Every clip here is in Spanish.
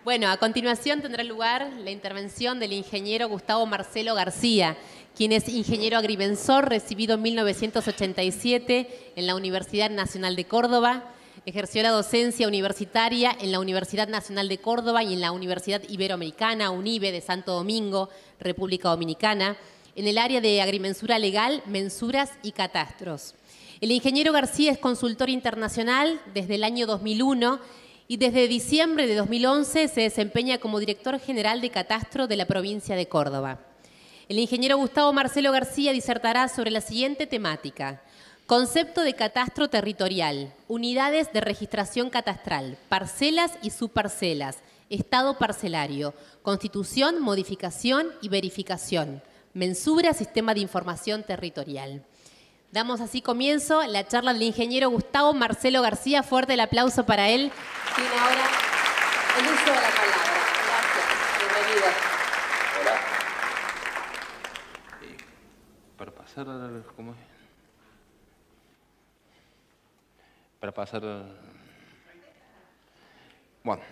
Bueno, a continuación tendrá lugar la intervención del ingeniero Gustavo Marcelo García, quien es ingeniero agrimensor, recibido en 1987 en la Universidad Nacional de Córdoba. Ejerció la docencia universitaria en la Universidad Nacional de Córdoba y en la Universidad Iberoamericana, UNIBE, de Santo Domingo, República Dominicana, en el área de agrimensura legal, mensuras y catastros. El ingeniero García es consultor internacional desde el año 2001 y desde diciembre de 2011 se desempeña como director general de catastro de la provincia de Córdoba. El ingeniero Gustavo Marcelo García disertará sobre la siguiente temática: concepto de catastro territorial, unidades de registración catastral, parcelas y subparcelas, estado parcelario, constitución, modificación y verificación, mensura, sistema de información territorial. Damos así comienzo a la charla del ingeniero Gustavo Marcelo García. Fuerte el aplauso para él. Tiene ahora el uso de la palabra. Gracias. Bienvenido. Hola. Para pasar, ¿cómo es? Para pasar... Bueno,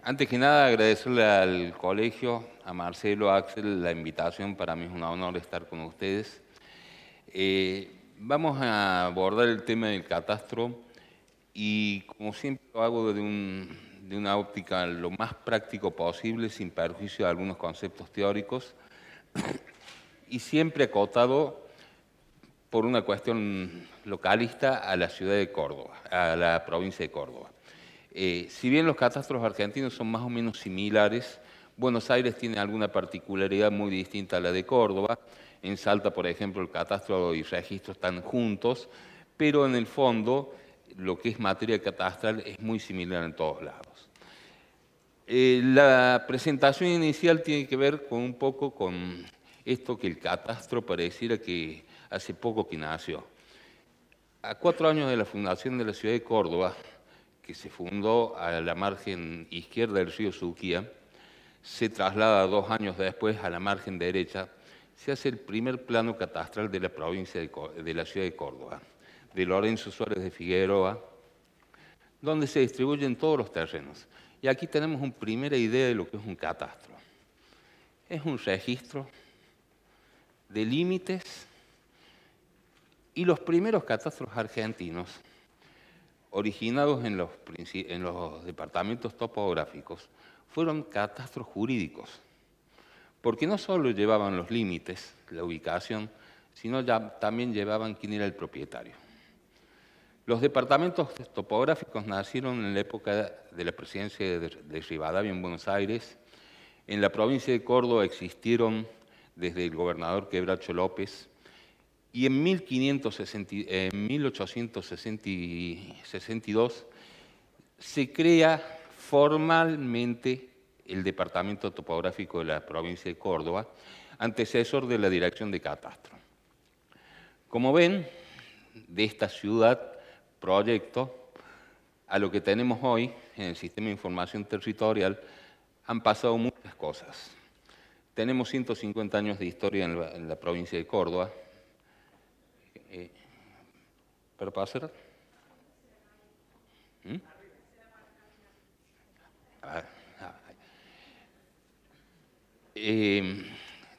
antes que nada agradecerle al colegio, a Marcelo, a Axel, la invitación. Para mí es un honor estar con ustedes. Vamos a abordar el tema del catastro y, como siempre, lo hago de una óptica lo más práctico posible, sin perjuicio de algunos conceptos teóricos y siempre acotado por una cuestión localista a la ciudad de Córdoba, a la provincia de Córdoba. Si bien los catastros argentinos son más o menos similares, Buenos Aires tiene alguna particularidad muy distinta a la de Córdoba. En Salta, por ejemplo, el catastro y registro están juntos, pero en el fondo lo que es materia catastral es muy similar en todos lados. La presentación inicial tiene que ver con un poco con esto que el catastro pareciera que hace poco que nació. A 4 años de la fundación de la ciudad de Córdoba, que se fundó a la margen izquierda del río Suquía, se traslada 2 años después a la margen derecha, se hace el primer plano catastral de la provincia de la ciudad de Córdoba, de Lorenzo Suárez de Figueroa, donde se distribuyen todos los terrenos. Y aquí tenemos una primera idea de lo que es un catastro. Es un registro de límites, y los primeros catastros argentinos, originados en los departamentos topográficos, fueron catastros jurídicos, porque no solo llevaban los límites, la ubicación, sino también llevaban quién era el propietario. Los departamentos topográficos nacieron en la época de la presidencia de Rivadavia en Buenos Aires. En la provincia de Córdoba existieron desde el gobernador Quebracho López, y en 1862 se crea formalmente el Departamento Topográfico de la provincia de Córdoba, antecesor de la Dirección de Catastro. Como ven, de esta ciudad proyecto a lo que tenemos hoy en el Sistema de Información Territorial han pasado muchas cosas. Tenemos 150 años de historia en la provincia de Córdoba. ¿Para pasar?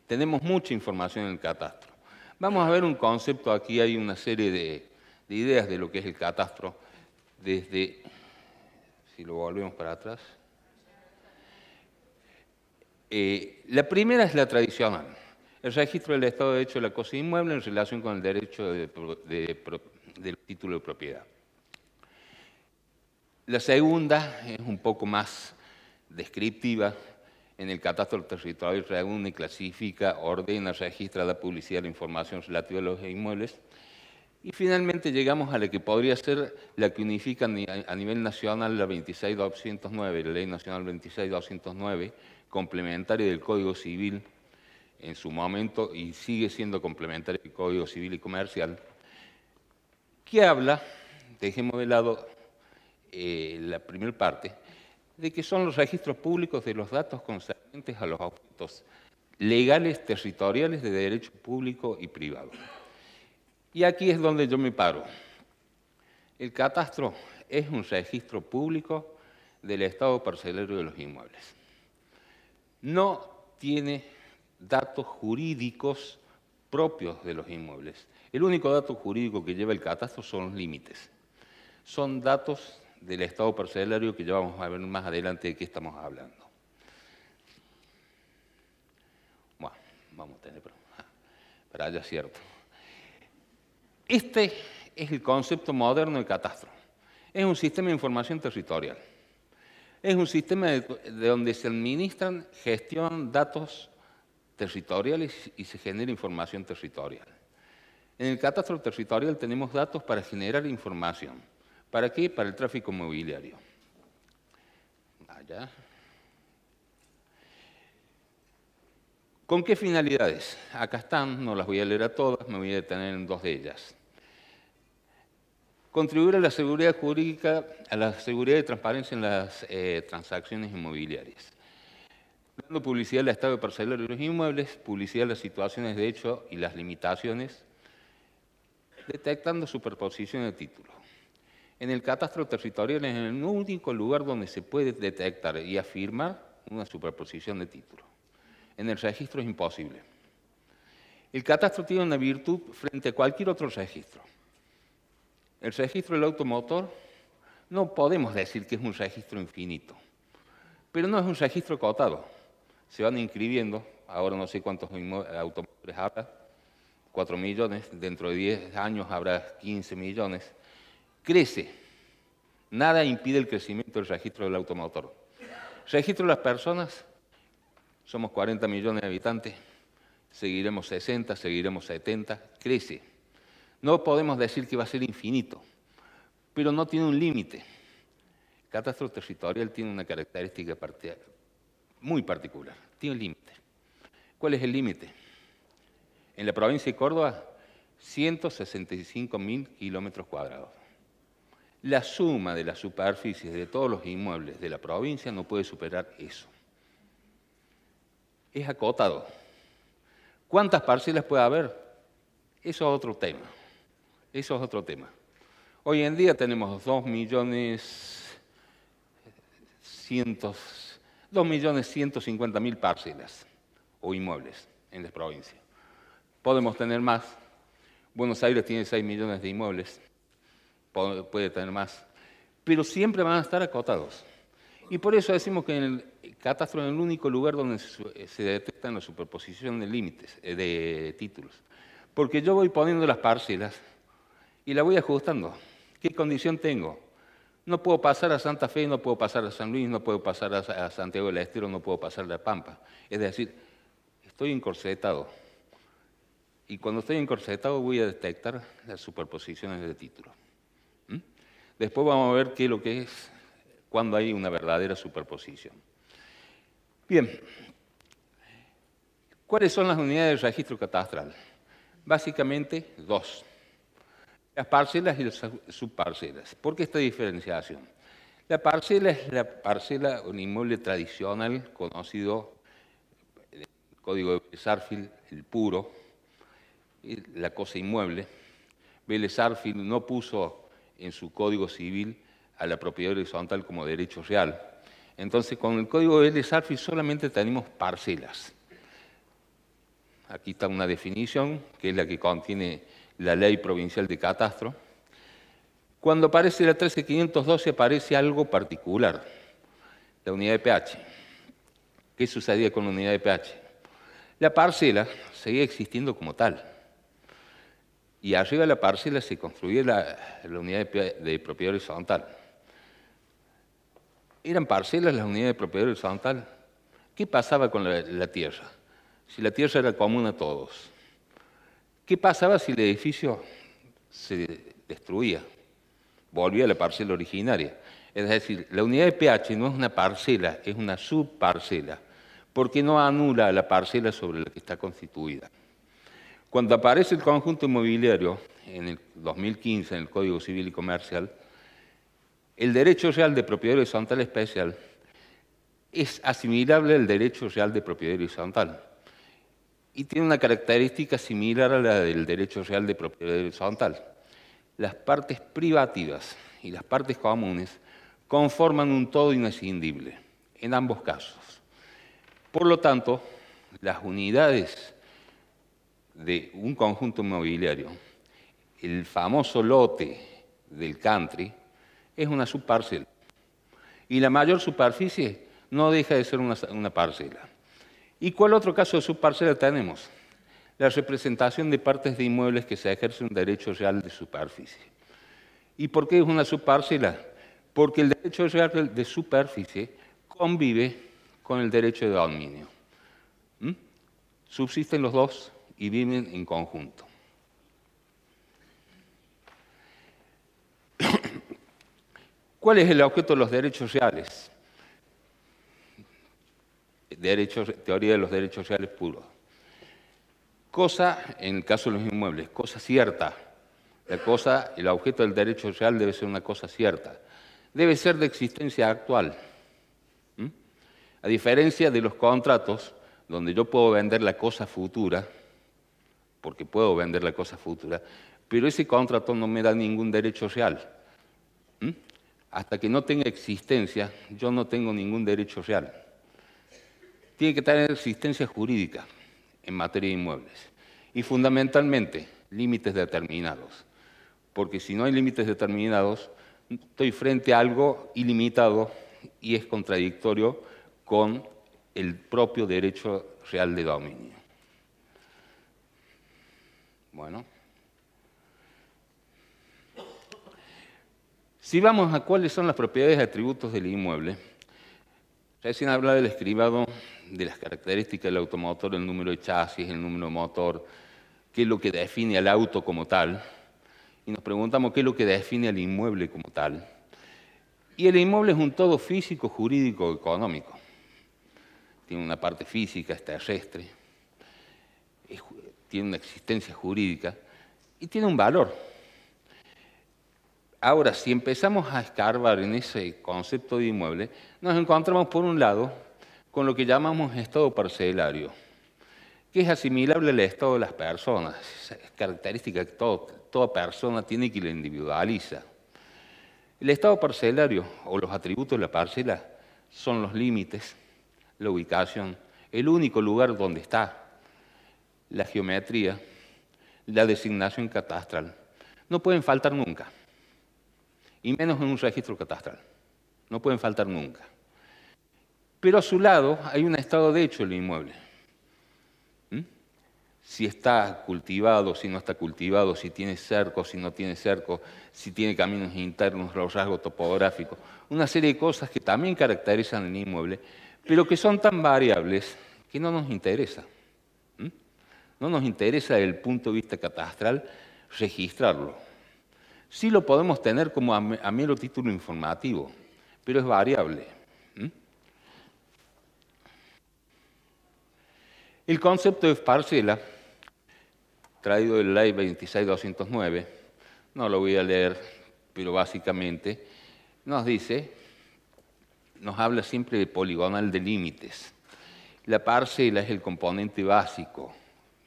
Tenemos mucha información en el catastro. Vamos a ver un concepto. Aquí hay una serie de ideas de lo que es el catastro, desde, si lo volvemos para atrás. La primera es la tradicional, el registro del estado de derecho de la cosa inmueble en relación con el derecho del título de propiedad. La segunda es un poco más descriptiva. En el catastro territorial reúne, clasifica, ordena, registra, da publicidad a la información relativa a los inmuebles. Y finalmente llegamos a la que podría ser la que unifica a nivel nacional la 26209, la Ley Nacional 26209, complementaria del Código Civil en su momento, y sigue siendo complementaria del Código Civil y Comercial, que habla, dejemos de lado la primera parte, de que son los registros públicos de los datos concernientes a los objetos legales territoriales de derecho público y privado. Y aquí es donde yo me paro. El catastro es un registro público del estado parcelario de los inmuebles. No tiene datos jurídicos propios de los inmuebles. El único dato jurídico que lleva el catastro son los límites. Son datos del estado parcelario que ya vamos a ver más adelante de qué estamos hablando. Bueno, vamos a tener para allá, cierto. Este es el concepto moderno de catastro. Es un sistema de información territorial. Es un sistema de donde se administran, gestionan datos territoriales y se genera información territorial. En el catastro territorial tenemos datos para generar información. ¿Para qué? Para el tráfico inmobiliario. Allá. ¿Con qué finalidades? Acá están, no las voy a leer a todas, me voy a detener en dos de ellas. Contribuir a la seguridad jurídica, a la seguridad y transparencia en las transacciones inmobiliarias. Dando publicidad al estado parcelario de los inmuebles, publicidad a las situaciones de hecho y las limitaciones, detectando superposición de títulos. En el catastro territorial es el único lugar donde se puede detectar y afirmar una superposición de títulos. En el registro es imposible. El catastro tiene una virtud frente a cualquier otro registro. El registro del automotor no podemos decir que es un registro infinito, pero no es un registro acotado. Se van inscribiendo, ahora no sé cuántos automóviles habrá, 4 millones, dentro de 10 años habrá 15 millones. Crece. Nada impide el crecimiento del registro del automotor. Registro de las personas, somos 40 millones de habitantes, seguiremos 60, seguiremos 70, crece. No podemos decir que va a ser infinito, pero no tiene un límite. El catastro territorial tiene una característica muy particular, tiene un límite. ¿Cuál es el límite? En la provincia de Córdoba, 165.000 kilómetros cuadrados. La suma de las superficies de todos los inmuebles de la provincia no puede superar eso. Es acotado. ¿Cuántas parcelas puede haber? Eso es otro tema. Eso es otro tema. Hoy en día tenemos 2.150.000 parcelas o inmuebles en la provincia. Podemos tener más. Buenos Aires tiene 6 millones de inmuebles. Puede tener más. Pero siempre van a estar acotados. Y por eso decimos que en el catastro es el único lugar donde se detectan la superposición de límites, de títulos. Porque yo voy poniendo las parcelas y la voy ajustando. ¿Qué condición tengo? No puedo pasar a Santa Fe, no puedo pasar a San Luis, no puedo pasar a Santiago del Estero, no puedo pasar a La Pampa. Es decir, estoy encorsetado. Y cuando estoy encorsetado voy a detectar las superposiciones de títulos. Después vamos a ver qué es lo que es cuando hay una verdadera superposición. Bien, ¿cuáles son las unidades de registro catastral? Básicamente dos. Las parcelas y las subparcelas. ¿Por qué esta diferenciación? La parcela es la parcela, un inmueble tradicional conocido, el código de Vélez-Sarsfield, el puro, la cosa inmueble. Vélez-Sarsfield no puso en su código civil a la propiedad horizontal como derecho real. Entonces, con el código de Vélez-Sarsfield solamente tenemos parcelas. Aquí está una definición, que es la que contiene la ley provincial de catastro. Cuando aparece la 13512 aparece algo particular, la unidad de pH. ¿Qué sucedía con la unidad de pH? La parcela seguía existiendo como tal. Y arriba de la parcela se construía la unidad de propiedad horizontal. ¿Eran parcelas las unidades de propiedad horizontal? ¿Qué pasaba con la tierra? Si la tierra era común a todos. ¿Qué pasaba si el edificio se destruía? Volvía a la parcela originaria. Es decir, la unidad de pH no es una parcela, es una subparcela, porque no anula la parcela sobre la que está constituida. Cuando aparece el conjunto inmobiliario, en el 2015, en el Código Civil y Comercial, el derecho real de propiedad horizontal especial es asimilable al derecho real de propiedad horizontal y tiene una característica similar a la del derecho real de propiedad horizontal. Las partes privativas y las partes comunes conforman un todo inescindible, en ambos casos. Por lo tanto, las unidades de un conjunto inmobiliario, el famoso lote del country, es una subparcela. Y la mayor superficie no deja de ser una parcela. ¿Y cuál otro caso de subparcela tenemos? La representación de partes de inmuebles que se ejerce un derecho real de superficie. ¿Y por qué es una subparcela? Porque el derecho real de superficie convive con el derecho de dominio. Subsisten los dos y viven en conjunto. ¿Cuál es el objeto de los derechos reales? Teoría de los derechos reales puros. Cosa, en el caso de los inmuebles, cosa cierta. El objeto del derecho real debe ser una cosa cierta. Debe ser de existencia actual. A diferencia de los contratos, donde yo puedo vender la cosa futura, porque puedo vender la cosa futura, pero ese contrato no me da ningún derecho real. Hasta que no tenga existencia, yo no tengo ningún derecho real. Tiene que tener existencia jurídica en materia de inmuebles. Y fundamentalmente, límites determinados. Porque si no hay límites determinados, estoy frente a algo ilimitado y es contradictorio con el propio derecho real de dominio. Bueno. Si vamos a cuáles son las propiedades y atributos del inmueble, recién hablaba del escribado, de las características del automotor, el número de chasis, el número de motor, qué es lo que define al auto como tal, y nos preguntamos qué es lo que define al inmueble como tal. Y el inmueble es un todo físico, jurídico, económico. Tiene una parte física, es terrestre, tiene una existencia jurídica y tiene un valor. Ahora, si empezamos a escarbar en ese concepto de inmueble, nos encontramos por un lado con lo que llamamos estado parcelario, que es asimilable al estado de las personas. Es característica que toda persona tiene que la individualiza. El estado parcelario o los atributos de la parcela son los límites, la ubicación, el único lugar donde está, la geometría, la designación catastral. No pueden faltar nunca. Y menos en un registro catastral. No pueden faltar nunca. Pero a su lado hay un estado de hecho del inmueble. Si está cultivado, si no está cultivado, si tiene cerco, si no tiene cerco, si tiene caminos internos, los rasgos topográficos. Una serie de cosas que también caracterizan el inmueble, pero que son tan variables que no nos interesa. No nos interesa desde el punto de vista catastral registrarlo. Sí lo podemos tener como a mero título informativo, pero es variable. El concepto de parcela, traído de la Ley 26.209, no lo voy a leer, pero básicamente nos habla siempre de poligonal de límites. La parcela es el componente básico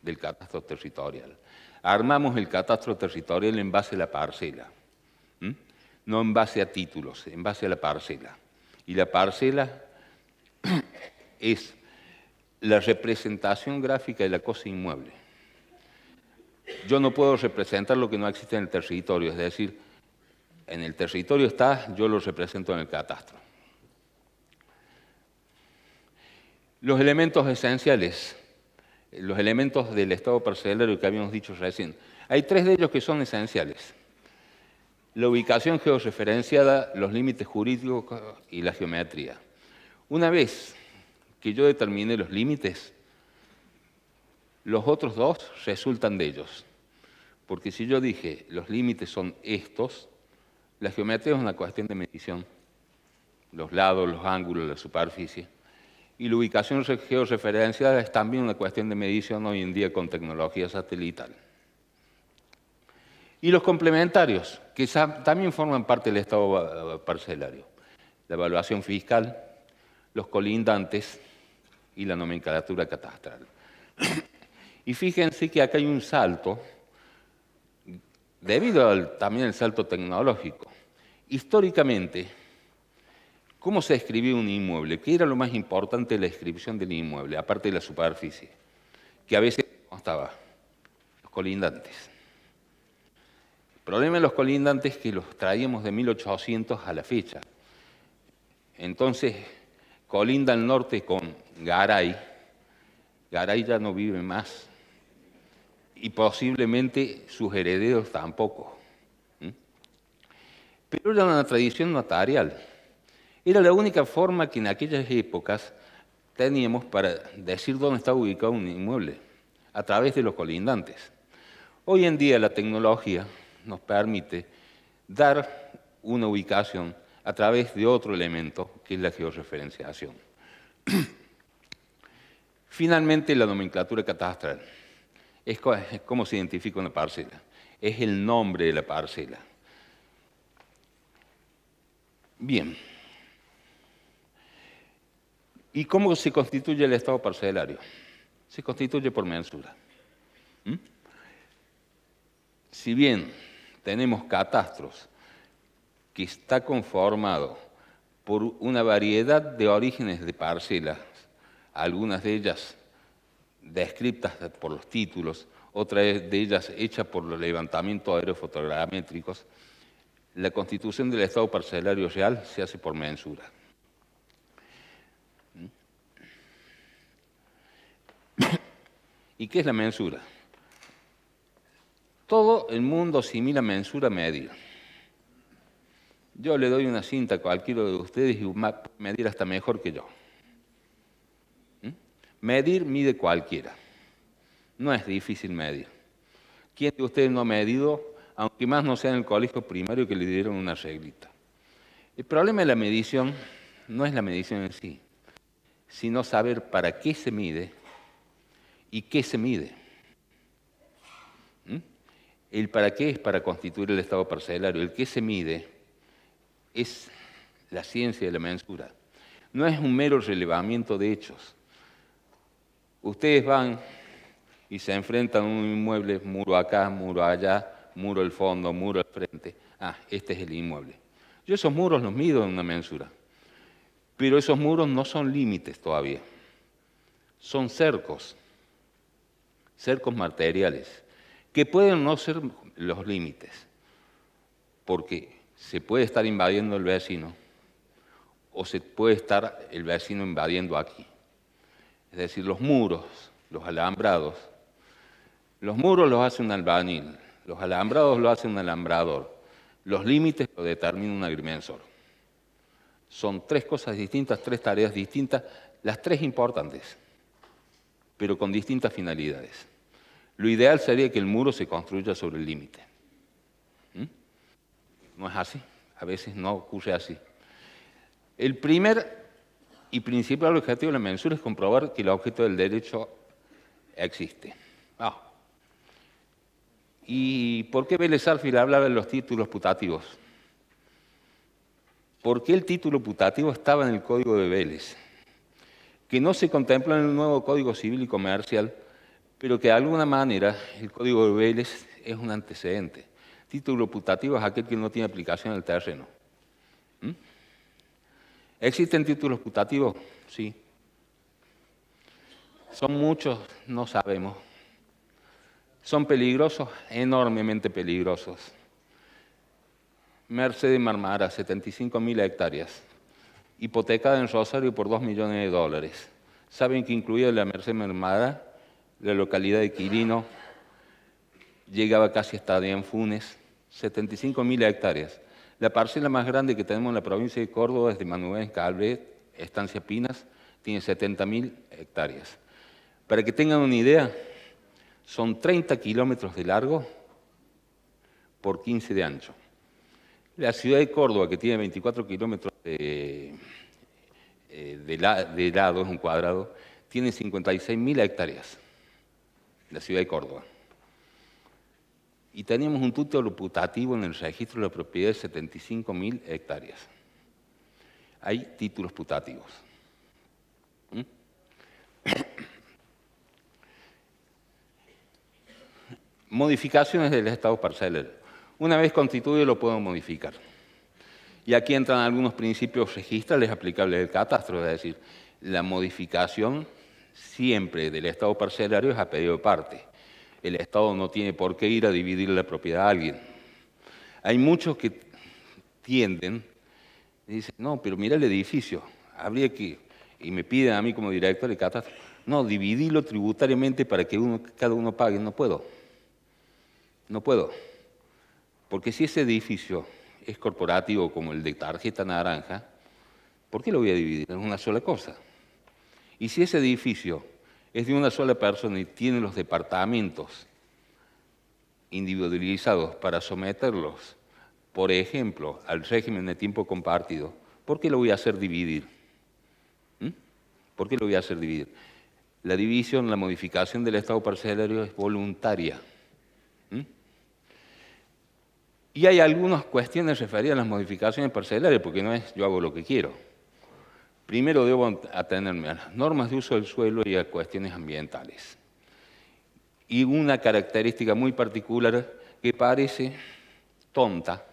del catastro territorial. Armamos el catastro territorial en base a la parcela, no en base a títulos, en base a la parcela. Y la parcela es la representación gráfica de la cosa inmueble. Yo no puedo representar lo que no existe en el territorio, es decir, en el territorio está, yo lo represento en el catastro. Los elementos esenciales, los elementos del estado parcelario que habíamos dicho recién. Hay tres de ellos que son esenciales. La ubicación georreferenciada, los límites jurídicos y la geometría. Una vez que yo determine los límites, los otros dos resultan de ellos. Porque si yo dije los límites son estos, la geometría es una cuestión de medición. Los lados, los ángulos, la superficie. Y la ubicación georreferenciada es también una cuestión de medición hoy en día con tecnología satelital. Y los complementarios, que también forman parte del estado parcelario. La evaluación fiscal, los colindantes y la nomenclatura catastral. Y fíjense que acá hay un salto, debido también al salto tecnológico. Históricamente, ¿Cómo se describía un inmueble? ¿Qué era lo más importante de la descripción del inmueble, aparte de la superficie? Que a veces constaba los colindantes. El problema de los colindantes es que los traíamos de 1800 a la fecha. Entonces, colinda al norte con Garay. Garay ya no vive más. Y posiblemente sus herederos tampoco. Pero era una tradición notarial. Era la única forma que en aquellas épocas teníamos para decir dónde estaba ubicado un inmueble, a través de los colindantes. Hoy en día la tecnología nos permite dar una ubicación a través de otro elemento, que es la georreferenciación. Finalmente, la nomenclatura catastral. Es cómo se identifica una parcela. Es el nombre de la parcela. Bien. ¿Y cómo se constituye el estado parcelario? Se constituye por mensura. Si bien tenemos catastros que está conformado por una variedad de orígenes de parcelas, algunas de ellas descritas por los títulos, otras de ellas hechas por los levantamientos aerofotogramétricos, la constitución del estado parcelario real se hace por mensura. ¿Y qué es la mensura? Todo el mundo asimila mensura a medir. Yo le doy una cinta a cualquiera de ustedes y va a medir hasta mejor que yo. Medir mide cualquiera. No es difícil medir. ¿Quién de ustedes no ha medido, aunque más no sea en el colegio primario que le dieron una reglita? El problema de la medición no es la medición en sí, sino saber para qué se mide y qué se mide. El para qué es para constituir el estado parcelario, el qué se mide es la ciencia de la mensura. No es un mero relevamiento de hechos. Ustedes van y se enfrentan a un inmueble, muro acá, muro allá, muro al fondo, muro al frente. Ah, este es el inmueble. Yo esos muros los mido en una mensura, pero esos muros no son límites todavía. Son cercos materiales, que pueden no ser los límites, porque se puede estar invadiendo el vecino o se puede estar el vecino invadiendo aquí. Es decir, los muros, los alambrados, los muros los hace un albañil, los alambrados los hace un alambrador, los límites los determina un agrimensor. Son tres cosas distintas, tres tareas distintas, las tres importantes, pero con distintas finalidades. Lo ideal sería que el muro se construya sobre el límite. No es así, a veces no ocurre así. El primer y principal objetivo de la mensura es comprobar que el objeto del derecho existe. ¿Y por qué Vélez Sarsfield hablaba de los títulos putativos? Porque el título putativo estaba en el Código de Vélez, que no se contempló en el nuevo Código Civil y Comercial, pero que de alguna manera el Código de Vélez es un antecedente. Título putativo es aquel que no tiene aplicación en el terreno. ¿Existen títulos putativos? Sí. ¿Son muchos? No sabemos. ¿Son peligrosos? Enormemente peligrosos. Mercedes Marmara, 75.000 hectáreas, hipotecada en Rosario por $2 millones. ¿Saben que incluía la Mercedes Marmara, la localidad de Quirino, llegaba casi hasta Funes? 75.000 hectáreas. La parcela más grande que tenemos en la provincia de Córdoba es de Manuel Calvet, Estancia Pinas, tiene 70.000 hectáreas. Para que tengan una idea, son 30 kilómetros de largo por 15 de ancho. La ciudad de Córdoba, que tiene 24 kilómetros de lado, es un cuadrado, tiene 56.000 hectáreas, la ciudad de Córdoba. Y teníamos un título putativo en el registro de la propiedad de 75.000 hectáreas. Hay títulos putativos. Modificaciones del estado parcelario. Una vez constituido lo podemos modificar. Y aquí entran algunos principios registrales aplicables del catastro, es decir, la modificación siempre del estado parcelario es a pedido de parte. El Estado no tiene por qué ir a dividir la propiedad a alguien. Hay muchos que tienden y dicen, no, pero mira el edificio, habría que, y me piden a mí como director de catastro, no, dividirlo tributariamente para que cada uno pague. No puedo. No puedo. Porque si ese edificio es corporativo como el de tarjeta naranja, ¿por qué lo voy a dividir? Es una sola cosa. Y si ese edificio es de una sola persona y tiene los departamentos individualizados para someterlos, por ejemplo, al régimen de tiempo compartido, ¿por qué lo voy a hacer dividir? ¿Por qué lo voy a hacer dividir? La división, la modificación del estado parcelario es voluntaria. Y hay algunas cuestiones referidas a las modificaciones parcelarias, porque no es yo hago lo que quiero. Primero debo atenerme a las normas de uso del suelo y a cuestiones ambientales. Y una característica muy particular que parece tonta,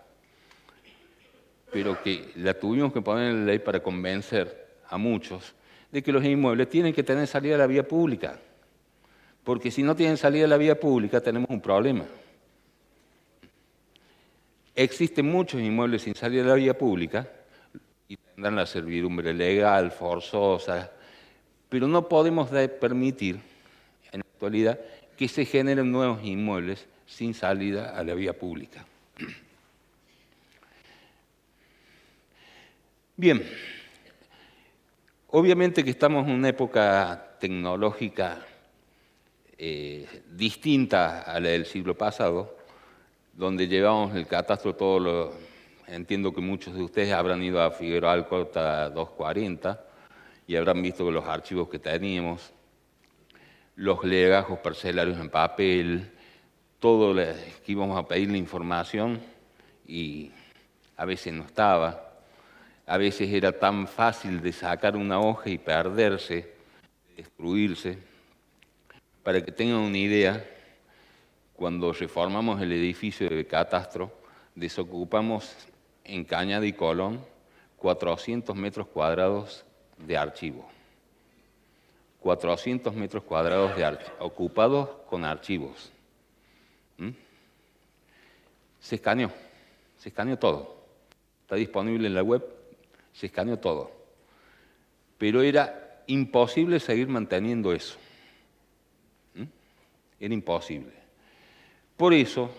pero que la tuvimos que poner en la ley para convencer a muchos de que los inmuebles tienen que tener salida a la vía pública. Porque si no tienen salida a la vía pública tenemos un problema. Existen muchos inmuebles sin salida a la vía pública y tendrán la servidumbre legal, forzosa, pero no podemos permitir en la actualidad que se generen nuevos inmuebles sin salida a la vía pública. Bien, obviamente que estamos en una época tecnológica distinta a la del siglo pasado, donde llevamos el catastro entiendo que muchos de ustedes habrán ido a Figueroa Alcorta 240 y habrán visto los archivos que teníamos, los legajos parcelarios en papel, todo que íbamos a pedir la información y a veces no estaba. A veces era tan fácil de sacar una hoja y perderse, destruirse. Para que tengan una idea, cuando reformamos el edificio de catastro, desocupamos en Cañada y Colón 400 metros cuadrados de archivo. 400 metros cuadrados ocupados con archivos. Se escaneó todo. Está disponible en la web. Se escaneó todo. Pero era imposible seguir manteniendo eso. Era imposible. Por eso,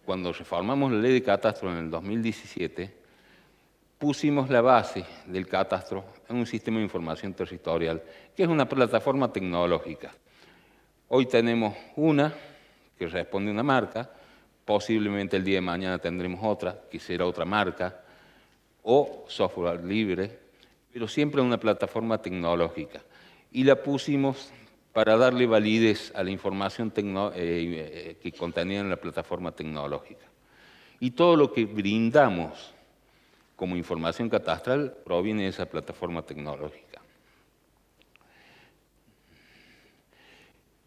cuando reformamos la ley de catastro en el 2017, pusimos la base del catastro en un sistema de información territorial, que es una plataforma tecnológica. Hoy tenemos una que responde a una marca, posiblemente el día de mañana tendremos otra, que será otra marca, o software libre, pero siempre una plataforma tecnológica. Y la pusimos para darle validez a la información que contenía en la plataforma tecnológica. Y todo lo que brindamos como información catastral proviene de esa plataforma tecnológica.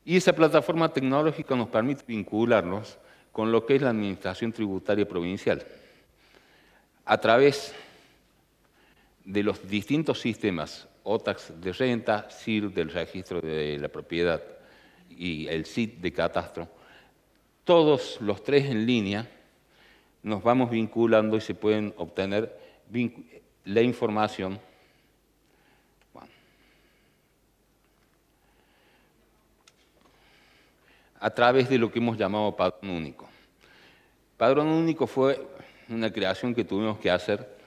Y esa plataforma tecnológica nos permite vincularnos con lo que es la administración tributaria provincial. A través de los distintos sistemas OTAX de renta, CIR del registro de la propiedad y el CIT de catastro, todos los tres en línea nos vamos vinculando y se pueden obtener la información a través de lo que hemos llamado Padrón Único. Padrón Único fue una creación que tuvimos que hacer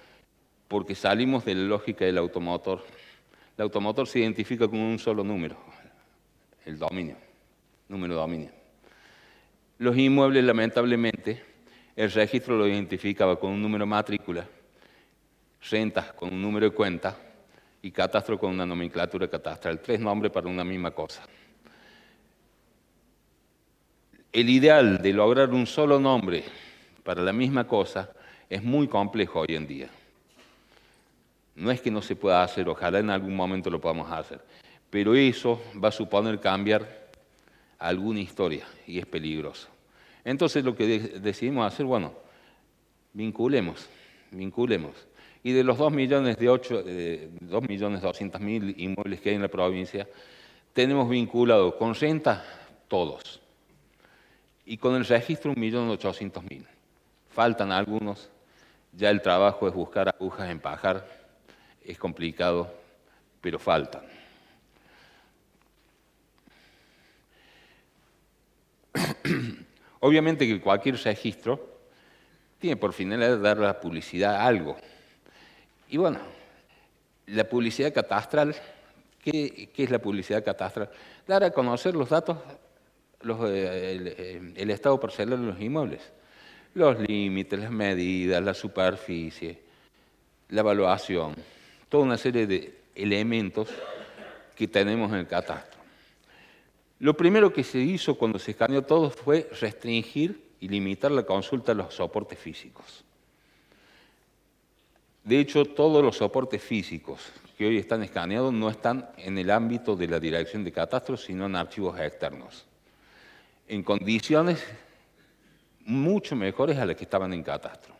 porque salimos de la lógica del automotor. El automotor se identifica con un solo número, el dominio, número de dominio. Los inmuebles, lamentablemente, el registro lo identificaba con un número matrícula, rentas con un número de cuenta y catastro con una nomenclatura catastral, 3 nombres para una misma cosa. El ideal de lograr un solo nombre para la misma cosa es muy complejo hoy en día. No es que no se pueda hacer, ojalá en algún momento lo podamos hacer, pero eso va a suponer cambiar alguna historia y es peligroso. Entonces lo que decidimos hacer, bueno, vinculemos. Y de los 2.200.000 inmuebles que hay en la provincia, tenemos vinculado con renta todos. Y con el registro 1.800.000. Faltan algunos, ya el trabajo es buscar agujas en pajar, es complicado, pero faltan. Obviamente que cualquier registro tiene por finalidad dar la publicidad a algo. Y bueno, la publicidad catastral, ¿qué es la publicidad catastral? Dar a conocer los datos, el estado parcelar de los inmuebles, los límites, las medidas, la superficie, la evaluación, toda una serie de elementos que tenemos en el catastro. Lo primero que se hizo cuando se escaneó todo fue restringir y limitar la consulta a los soportes físicos. De hecho, todos los soportes físicos que hoy están escaneados no están en el ámbito de la Dirección de Catastro, sino en archivos externos, en condiciones mucho mejores a las que estaban en Catastro.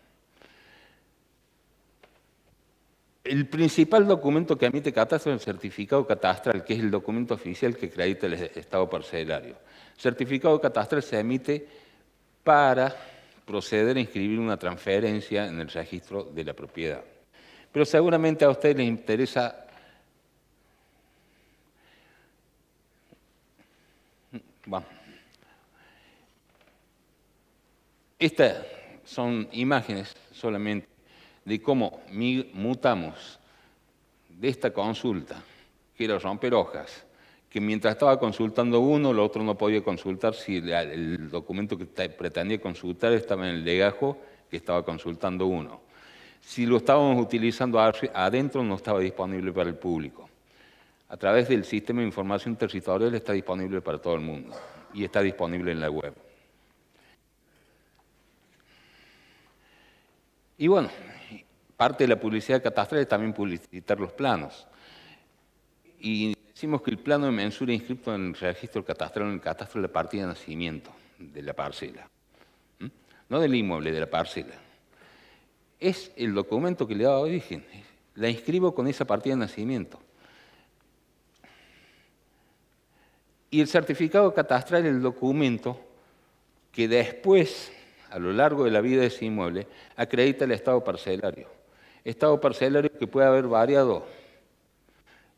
El principal documento que emite Catastro es el certificado catastral, que es el documento oficial que acredita el estado parcelario. El certificado catastral se emite para proceder a inscribir una transferencia en el registro de la propiedad. Pero seguramente a ustedes les interesa estas son imágenes solamente de cómo mutamos de esta consulta, que era romper hojas, que mientras estaba consultando uno, el otro no podía consultar si el documento que pretendía consultar estaba en el legajo que estaba consultando uno. Si lo estábamos utilizando adentro, no estaba disponible para el público. A través del Sistema de Información Territorial está disponible para todo el mundo y está disponible en la web. Y bueno, parte de la publicidad catastral es también publicitar los planos. Y decimos que el plano de mensura inscrito en el registro catastral, en el catastro de la partida de nacimiento de la parcela, no del inmueble, de la parcela. Es el documento que le da origen. La inscribo con esa partida de nacimiento. Y el certificado catastral es el documento que después, a lo largo de la vida de ese inmueble, acredita el estado parcelario. Estado parcelario que puede haber variado.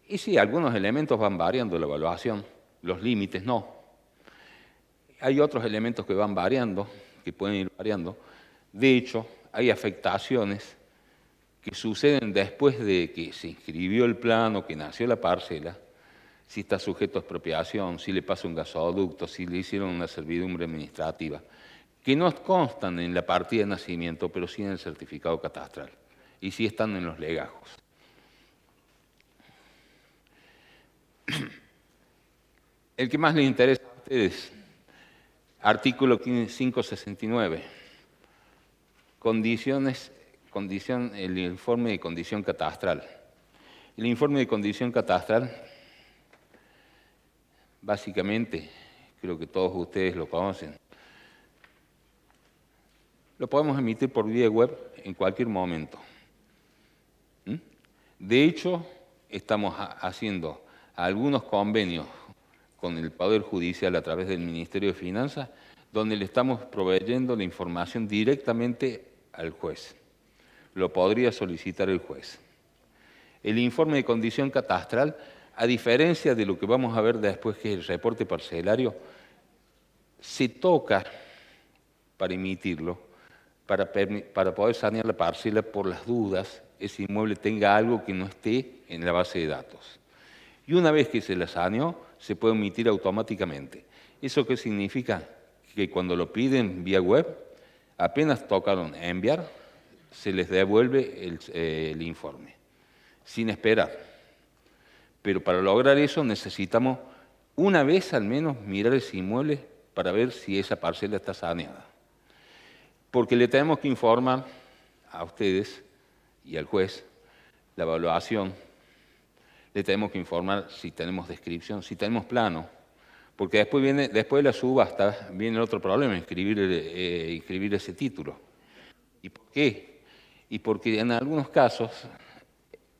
Y sí, algunos elementos van variando la evaluación, los límites no. Hay otros elementos que van variando, que pueden ir variando. De hecho, hay afectaciones que suceden después de que se inscribió el plano, que nació la parcela, si está sujeto a expropiación, si le pasa un gasoducto, si le hicieron una servidumbre administrativa, que no constan en la partida de nacimiento, pero sí en el certificado catastral, y sí están en los legajos. El que más les interesa a ustedes, artículo 569, el informe de condición catastral. El informe de condición catastral, básicamente, creo que todos ustedes lo conocen, lo podemos emitir por vía web en cualquier momento. De hecho, estamos haciendo algunos convenios con el Poder Judicial a través del Ministerio de Finanzas, donde le estamos proveyendo la información directamente al juez. Lo podría solicitar el juez. El informe de condición catastral, a diferencia de lo que vamos a ver después, que es el reporte parcelario, se toca para emitirlo, para poder sanear la parcela por las dudas, ese inmueble tenga algo que no esté en la base de datos. Y una vez que se la saneó, se puede emitir automáticamente. ¿Eso qué significa? Que cuando lo piden vía web, apenas tocaron enviar, se les devuelve el informe, sin esperar. Pero para lograr eso necesitamos una vez al menos mirar ese inmueble para ver si esa parcela está saneada. Porque le tenemos que informar a ustedes y al juez la evaluación, le tenemos que informar si tenemos descripción, si tenemos plano, porque después de la subasta viene el otro problema, inscribir ese título. ¿Y por qué? y porque en algunos casos,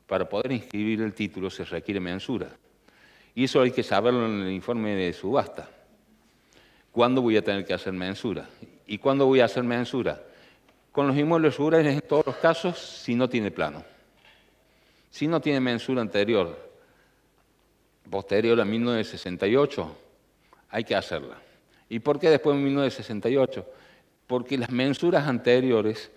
para poder inscribir el título se requiere mensura. Y eso hay que saberlo en el informe de subasta. ¿Cuándo voy a tener que hacer mensura? ¿Y cuándo voy a hacer mensura? Con los inmuebles rurales, en todos los casos, si no tiene plano. Si no tiene mensura anterior, posterior a 1968, hay que hacerla. ¿Y por qué después de 1968? Porque las mensuras anteriores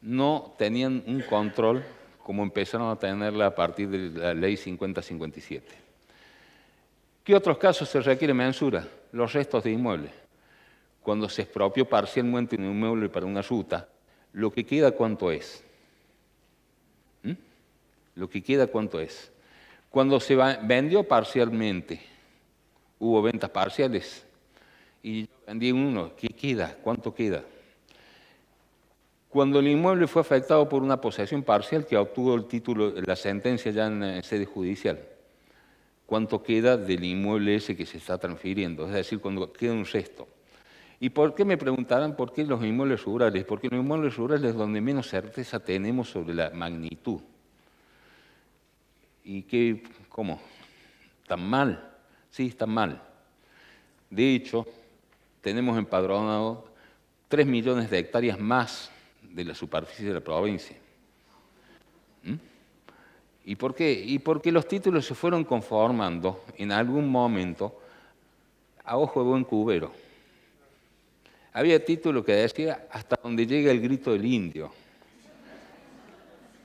no tenían un control como empezaron a tenerla a partir de la Ley 5057. ¿Qué otros casos se requiere mensura? Los restos de inmuebles. Cuando se expropió parcialmente un inmueble para una ruta, lo que queda, ¿cuánto es? Lo que queda, ¿cuánto es? Cuando se vendió parcialmente, hubo ventas parciales, y yo vendí uno, ¿qué queda? ¿Cuánto queda? Cuando el inmueble fue afectado por una posesión parcial que obtuvo el título, la sentencia ya en sede judicial, ¿cuánto queda del inmueble ese que se está transfiriendo? Es decir, cuando queda un resto. ¿Y por qué me preguntarán por qué los inmuebles rurales? Porque los inmuebles rurales es donde menos certeza tenemos sobre la magnitud. ¿Y qué? ¿Cómo? ¿Tan mal? Sí, están mal. De hecho, tenemos empadronado 3 millones de hectáreas más de la superficie de la provincia. ¿Y por qué? Y porque los títulos se fueron conformando en algún momento a ojo de buen cubero. Había título que decía hasta donde llega el grito del indio.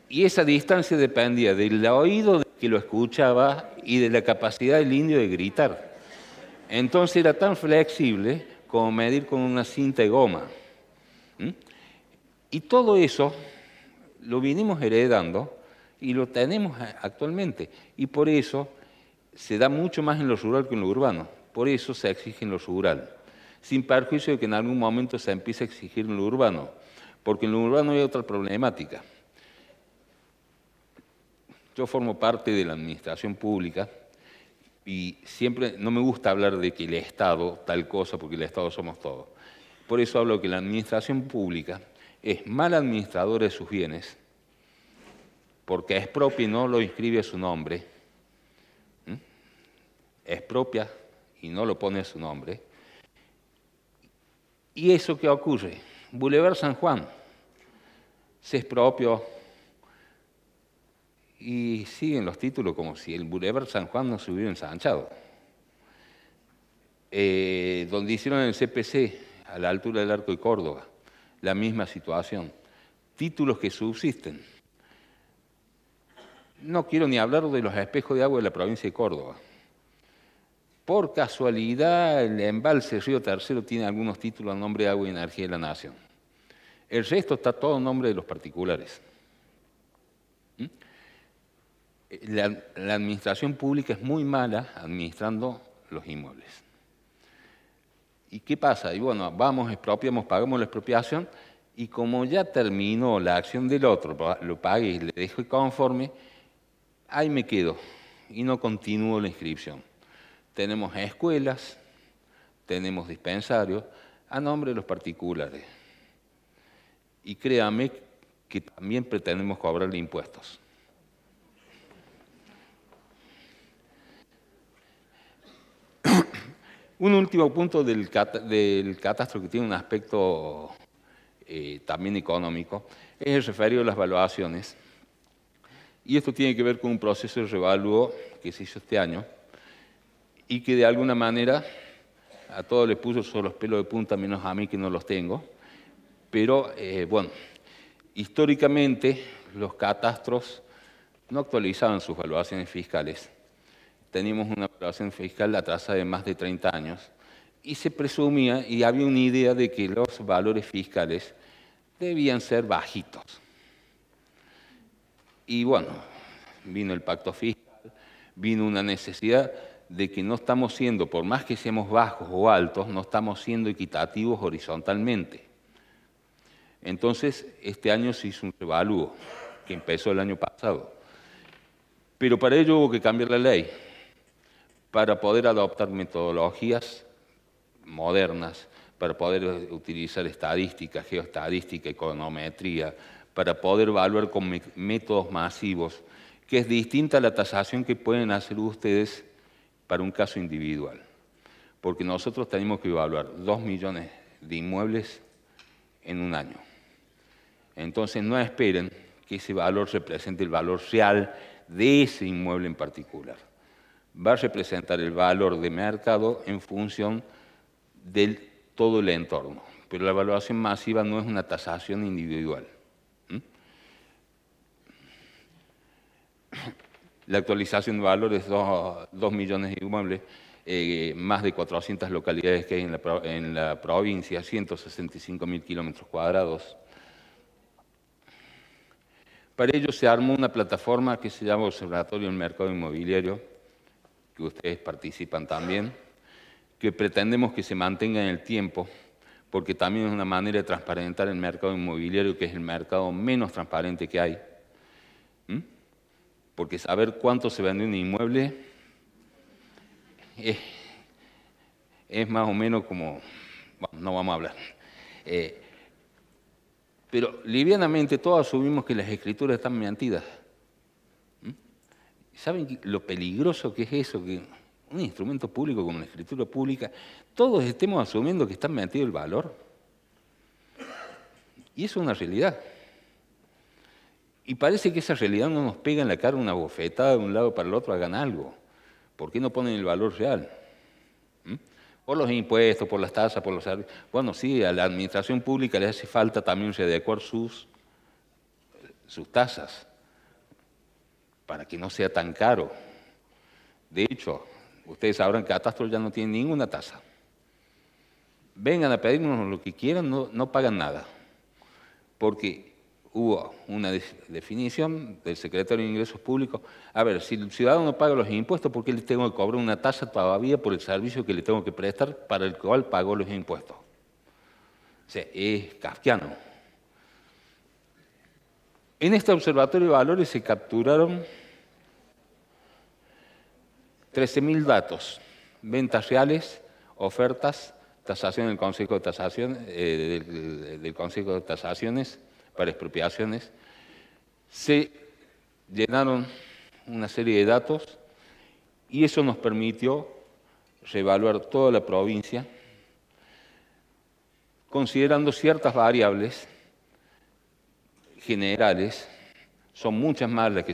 Y esa distancia dependía del oído que lo escuchaba y de la capacidad del indio de gritar. Entonces era tan flexible como medir con una cinta de goma. Y todo eso lo vinimos heredando y lo tenemos actualmente. Y por eso se da mucho más en lo rural que en lo urbano. Por eso se exige en lo rural. Sin perjuicio de que en algún momento se empiece a exigir en lo urbano. Porque en lo urbano hay otra problemática. Yo formo parte de la administración pública y siempre no me gusta hablar de que el Estado tal cosa, porque el Estado somos todos. Por eso hablo que la administración pública es mal administradora de sus bienes, porque expropia y no lo inscribe a su nombre, expropia y no lo pone a su nombre. ¿Y eso qué ocurre? Boulevard San Juan se expropió y siguen los títulos como si el Boulevard San Juan no se hubiera ensanchado. Donde hicieron el CPC, a la altura del Arco de Córdoba, la misma situación. Títulos que subsisten. No quiero ni hablar de los espejos de agua de la provincia de Córdoba. Por casualidad, el embalse Río Tercero tiene algunos títulos a nombre de Agua y Energía de la Nación. El resto está todo a nombre de los particulares. La administración pública es muy mala administrando los inmuebles. ¿Y qué pasa? Y bueno, vamos, expropiamos, pagamos la expropiación y como ya terminó la acción del otro, lo pagué y le dejo conforme, ahí me quedo y no continúo la inscripción. Tenemos escuelas, tenemos dispensarios a nombre de los particulares. Y créame que también pretendemos cobrarle impuestos. Un último punto del catastro que tiene un aspecto también económico es el referido a las valuaciones. Y esto tiene que ver con un proceso de revalúo que se hizo este año y que de alguna manera a todos les puso sobre los pelos de punta, menos a mí que no los tengo. Pero, bueno, históricamente los catastros no actualizaban sus valuaciones fiscales. Teníamos una evaluación fiscal atrasada de más de 30 años y se presumía y había una idea de que los valores fiscales debían ser bajitos. Y bueno, vino el pacto fiscal, vino una necesidad de que no estamos siendo, por más que seamos bajos o altos, no estamos siendo equitativos horizontalmente. Entonces, este año se hizo un revalúo, que empezó el año pasado. Pero para ello hubo que cambiar la ley, para poder adoptar metodologías modernas, para poder utilizar estadística, geoestadística, econometría, para poder evaluar con métodos masivos, que es distinta a la tasación que pueden hacer ustedes para un caso individual. Porque nosotros tenemos que evaluar 2 millones de inmuebles en un año. Entonces no esperen que ese valor represente el valor real de ese inmueble en particular. Va a representar el valor de mercado en función de todo el entorno. Pero la evaluación masiva no es una tasación individual. La actualización de valores, 2 millones de inmuebles, más de 400 localidades que hay en la provincia, 165.000 kilómetros cuadrados. Para ello se armó una plataforma que se llama Observatorio del Mercado Inmobiliario, que ustedes participan también, que pretendemos que se mantenga en el tiempo, porque también es una manera de transparentar el mercado inmobiliario, que es el mercado menos transparente que hay. Porque saber cuánto se vende un inmueble es más o menos como... Bueno, no vamos a hablar. Pero livianamente todos asumimos que las escrituras están mentidas. ¿Saben lo peligroso que es eso? Que un instrumento público como la escritura pública, todos estemos asumiendo que está mentido el valor. Y eso es una realidad. Y parece que esa realidad no nos pega en la cara una bofetada de un lado para el otro, hagan algo. ¿Por qué no ponen el valor real? Por los impuestos, por las tasas, por los servicios. Bueno, sí, a la administración pública le hace falta también readecuar sus tasas para que no sea tan caro. De hecho, ustedes sabrán que Catastro ya no tiene ninguna tasa. Vengan a pedirnos lo que quieran, no pagan nada. Porque hubo una definición del secretario de Ingresos Públicos. A ver, si el ciudadano paga los impuestos, ¿por qué le tengo que cobrar una tasa todavía por el servicio que le tengo que prestar para el cual pagó los impuestos? O sea, es kafkiano. En este observatorio de valores se capturaron 13.000 datos, ventas reales, ofertas, tasación del Consejo de Tasación, del Consejo de Tasaciones para expropiaciones. Se llenaron una serie de datos y eso nos permitió reevaluar toda la provincia considerando ciertas variables generales. Son muchas más las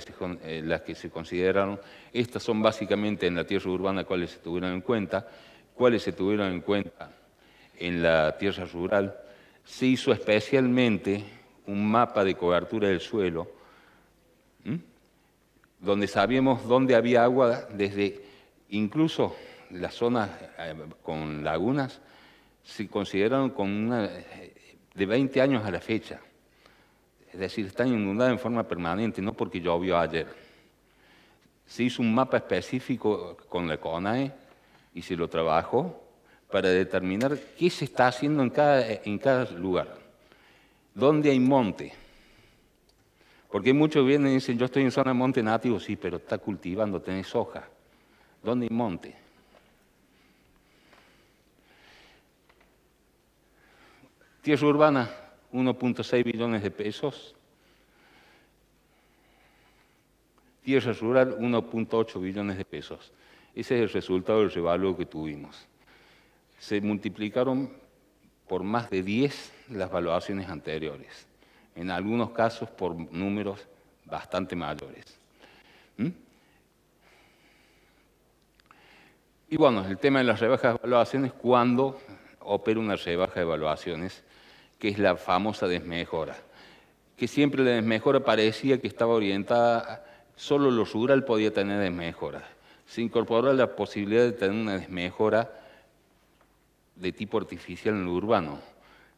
que se consideraron. Estas son básicamente en la tierra urbana cuáles se tuvieron en cuenta, cuáles se tuvieron en cuenta en la tierra rural. Se hizo especialmente un mapa de cobertura del suelo, donde sabíamos dónde había agua, desde incluso las zonas con lagunas, se consideraron con una de 20 años a la fecha. Es decir, están inundadas en forma permanente, no porque llovió ayer. Se hizo un mapa específico con la CONAE y se lo trabajó para determinar qué se está haciendo en cada lugar. ¿Dónde hay monte? Porque muchos vienen y dicen, yo estoy en zona de monte nativo, sí, pero está cultivando, tenés soja. ¿Dónde hay monte? Tierra urbana, 1.6 billones de pesos. Tierra rural, 1.8 billones de pesos. Ese es el resultado del revalúo que tuvimos. Se multiplicaron por más de 10 las valuaciones anteriores, en algunos casos por números bastante mayores. Y bueno, el tema de las rebajas de evaluaciones, ¿cuándo opera una rebaja de evaluaciones? Que es la famosa desmejora, que siempre la desmejora parecía que estaba orientada, solo lo rural podía tener desmejora. Se incorporó la posibilidad de tener una desmejora de tipo artificial en lo urbano.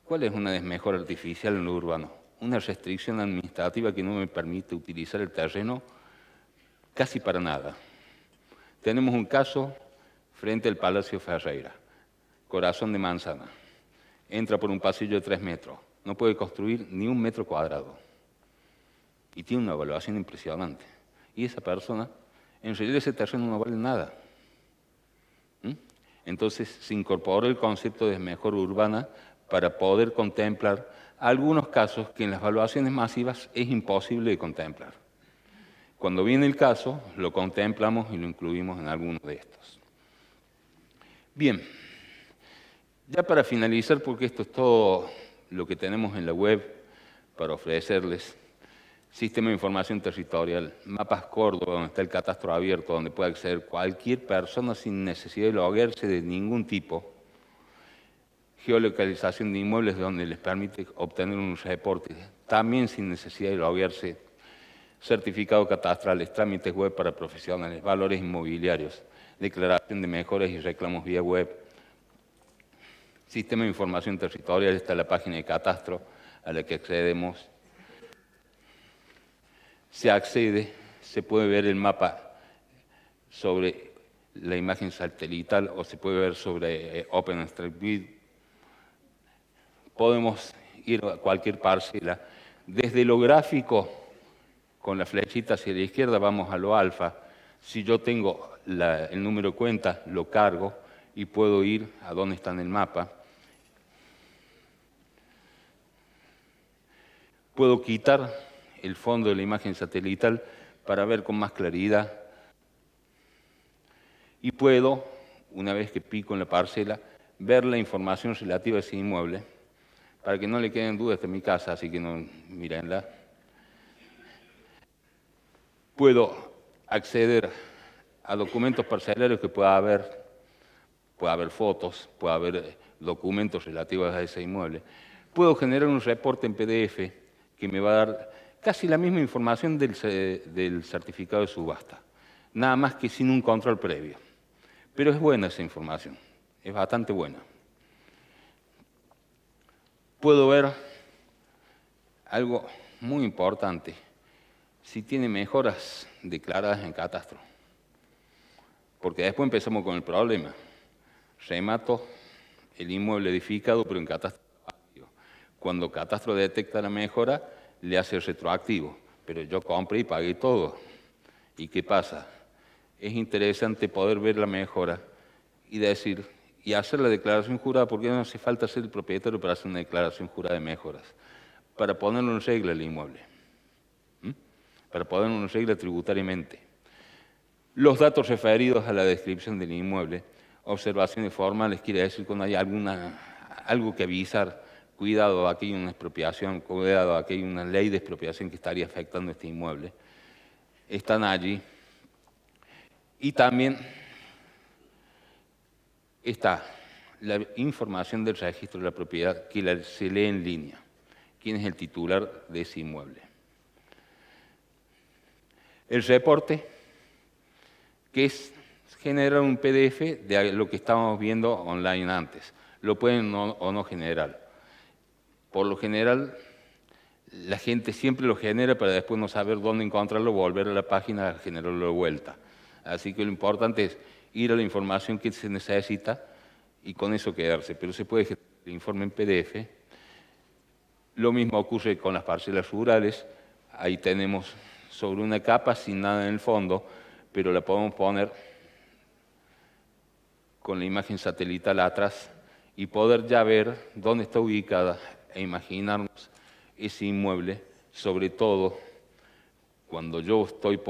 ¿Cuál es una desmejora artificial en lo urbano? Una restricción administrativa que no me permite utilizar el terreno casi para nada. Tenemos un caso frente al Palacio Ferreira, Corazón de Manzana. Entra por un pasillo de 3 metros, no puede construir ni 1 metro cuadrado. Y tiene una evaluación impresionante. Y esa persona, en realidad ese terreno no vale nada. Entonces se incorporó el concepto de desmejora urbana para poder contemplar algunos casos que en las evaluaciones masivas es imposible de contemplar. Cuando viene el caso, lo contemplamos y lo incluimos en alguno de estos. Bien, ya para finalizar, porque esto es todo lo que tenemos en la web para ofrecerles, Sistema de Información Territorial, Mapas Córdoba, donde está el catastro abierto, donde puede acceder cualquier persona sin necesidad de loguearse de ningún tipo. Geolocalización de inmuebles, donde les permite obtener un reporte, también sin necesidad de loguearse. Certificado catastrales, trámites web para profesionales, valores inmobiliarios, declaración de mejoras y reclamos vía web. Sistema de Información Territorial, está la página de catastro a la que accedemos. Se accede, se puede ver el mapa sobre la imagen satelital o se puede ver sobre OpenStreetView. Podemos ir a cualquier parcela. Desde lo gráfico, con la flechita hacia la izquierda, vamos a lo alfa. Si yo tengo el número de cuenta, lo cargo y puedo ir a donde está en el mapa. Puedo quitar el fondo de la imagen satelital para ver con más claridad. Y puedo, una vez que pico en la parcela, ver la información relativa a ese inmueble, para que no le queden dudas de mi casa, así que no mírenla. Puedo acceder a documentos parcelarios que pueda haber fotos, puede haber documentos relativos a ese inmueble. Puedo generar un reporte en PDF que me va a dar casi la misma información del certificado de subasta, nada más que sin un control previo. Pero es buena esa información, es bastante buena. Puedo ver algo muy importante, si tiene mejoras declaradas en catastro. Porque después empezamos con el problema. Remato el inmueble edificado, pero en catastro activo. Cuando catastro detecta la mejora, le hace retroactivo. Pero yo compré y pagué todo. ¿Y qué pasa? Es interesante poder ver la mejora y decir, y hacer la declaración jurada, porque no hace falta ser el propietario para hacer una declaración jurada de mejoras, para ponerlo en regla el inmueble, para ponerlo en regla tributariamente. Los datos referidos a la descripción del inmueble, observaciones formales, quiere decir cuando hay algo que avisar, cuidado, aquí hay una expropiación, cuidado, aquí hay una ley de expropiación que estaría afectando este inmueble, están allí. Y también está la información del registro de la propiedad que se lee en línea. ¿Quién es el titular de ese inmueble? El reporte, que es generar un PDF de lo que estábamos viendo online antes. Lo pueden o no generar. Por lo general, la gente siempre lo genera para después no saber dónde encontrarlo, volver a la página a generarlo de vuelta. Así que lo importante es ir a la información que se necesita y con eso quedarse. Pero se puede generar el informe en PDF. Lo mismo ocurre con las parcelas rurales. Ahí tenemos sobre una capa sin nada en el fondo, pero la podemos poner con la imagen satelital atrás y poder ya ver dónde está ubicada e imaginarnos ese inmueble, sobre todo cuando yo estoy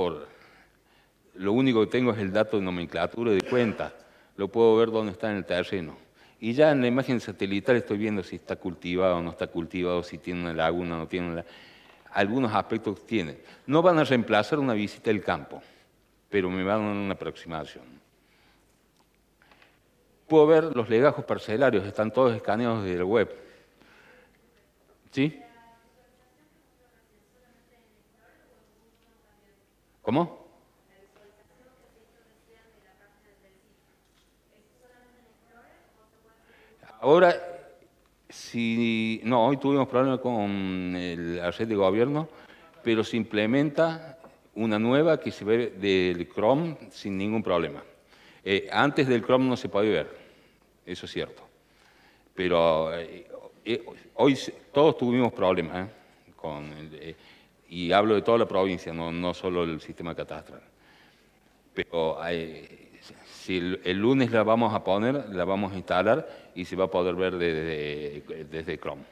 lo único que tengo es el dato de nomenclatura de cuenta, lo puedo ver dónde está en el terreno. Y ya en la imagen satelital estoy viendo si está cultivado o no está cultivado, si tiene una laguna o no tiene una laguna. Algunos aspectos tienen. No van a reemplazar una visita del campo, pero me van a dar una aproximación. Puedo ver los legajos parcelarios, están todos escaneados desde la web. ¿Sí? ¿Cómo? Ahora, no, hoy tuvimos problemas con la red de gobierno, pero se implementa una nueva que se ve del Chrome sin ningún problema. Antes del Chrome no se podía ver, eso es cierto. Pero hoy todos tuvimos problemas, y hablo de toda la provincia, no solo el sistema catastral. Pero si el lunes la vamos a poner, la vamos a instalar y se va a poder ver desde Chrome.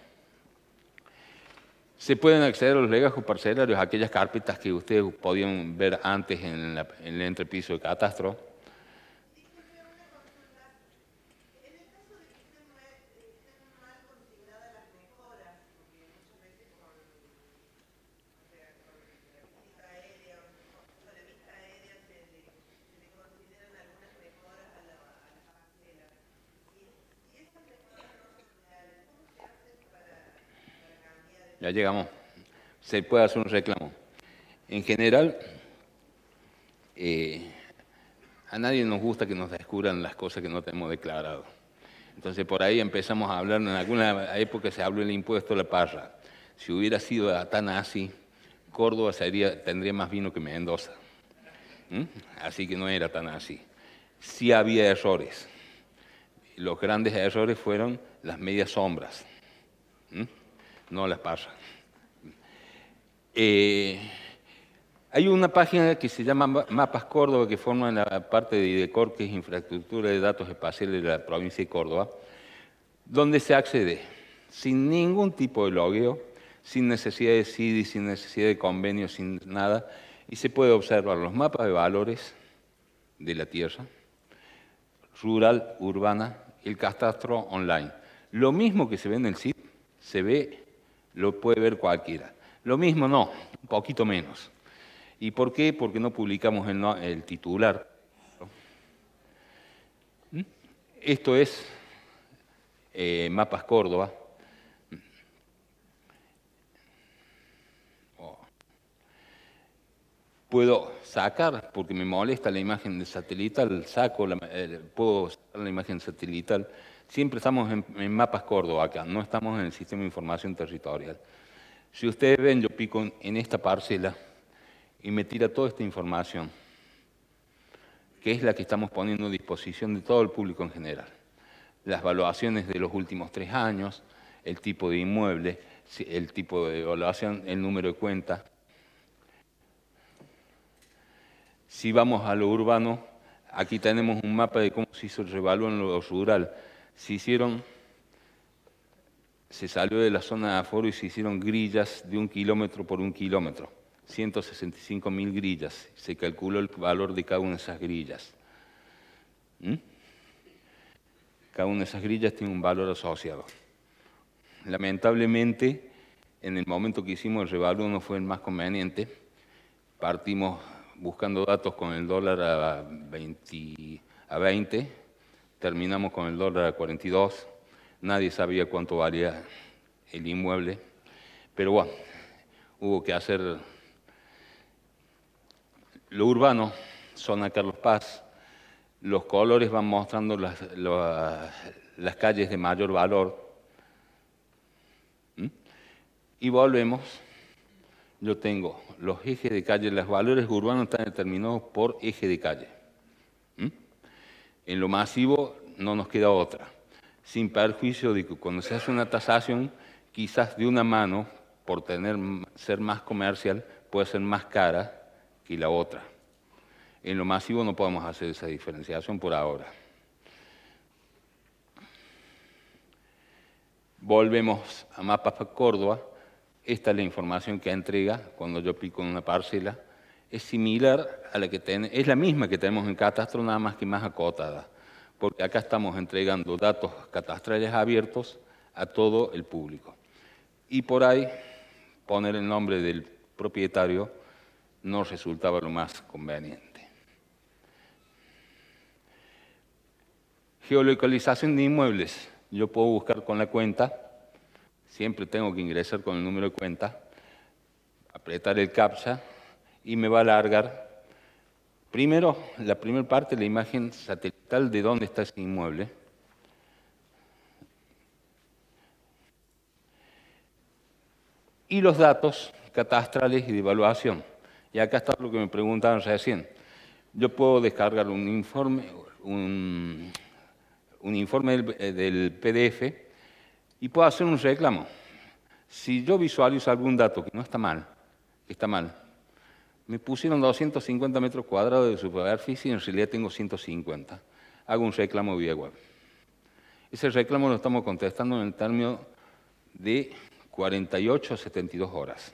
Se pueden acceder a los legajos parcelarios, aquellas carpetas que ustedes podían ver antes en el entrepiso de catastro. Ya llegamos. Se puede hacer un reclamo. En general, a nadie nos gusta que nos descubran las cosas que no tenemos declarado. Entonces, por ahí empezamos a hablar, en alguna época se habló del impuesto a la parra. Si hubiera sido tan así, Córdoba tendría más vino que Mendoza. Así que no era tan así. Sí había errores. Los grandes errores fueron las medias sombras, no las parras. Hay una página que se llama Mapas Córdoba, que forma la parte de IDECOR, que es Infraestructura de Datos Espaciales de la provincia de Córdoba, donde se accede sin ningún tipo de logueo, sin necesidad de CIDI, sin necesidad de convenio, sin nada, y se puede observar los mapas de valores de la tierra, rural, urbana, el catastro online. Lo mismo que se ve en el sitio, lo puede ver cualquiera. Lo mismo no, un poquito menos. ¿Y por qué? Porque no publicamos el titular. Esto es Mapas Córdoba. Puedo sacar, porque me molesta la imagen de satelital, puedo sacar la imagen satelital. Siempre estamos en Mapas Córdoba acá, no estamos en el Sistema de Información Territorial. Si ustedes ven, yo pico en esta parcela y me tira toda esta información, que es la que estamos poniendo a disposición de todo el público en general. Las evaluaciones de los últimos 3 años, el tipo de inmueble, el tipo de evaluación, el número de cuenta. Si vamos a lo urbano, aquí tenemos un mapa de cómo se hizo el revalúo en lo rural. Se salió de la zona de aforo y se hicieron grillas de 1 kilómetro por 1 kilómetro. 165.000 grillas. Se calculó el valor de cada una de esas grillas. Cada una de esas grillas tiene un valor asociado. Lamentablemente, en el momento que hicimos el revalúo no fue el más conveniente. Partimos buscando datos con el dólar a 20, terminamos con el dólar a 42, nadie sabía cuánto valía el inmueble, pero bueno, hubo que hacer lo urbano, zona Carlos Paz, los colores van mostrando las calles de mayor valor, y volvemos. Yo tengo los ejes de calle, los valores urbanos están determinados por eje de calle. En lo masivo no nos queda otra, sin perjuicio de que cuando se hace una tasación, quizás de una mano, por ser más comercial, puede ser más cara que la otra. En lo masivo no podemos hacer esa diferenciación por ahora. Volvemos a Mapas Córdoba. Esta es la información que entrega cuando yo pico en una parcela. Es similar a la que es la misma que tenemos en catastro, nada más que más acotada, porque acá estamos entregando datos catastrales abiertos a todo el público. Y por ahí, poner el nombre del propietario no resultaba lo más conveniente. Geolocalización de inmuebles. Yo puedo buscar con la cuenta. Siempre tengo que ingresar con el número de cuenta, apretar el CAPTCHA y me va a largar, primero, la primera parte, la imagen satelital de dónde está ese inmueble. Y los datos catastrales y de evaluación. Y acá está lo que me preguntaban recién. Yo puedo descargar un informe del PDF y puedo hacer un reclamo. Si yo visualizo algún dato que no está mal, me pusieron 250 metros cuadrados de superficie y en realidad tengo 150. Hago un reclamo vía web. Ese reclamo lo estamos contestando en el término de 48 a 72 horas.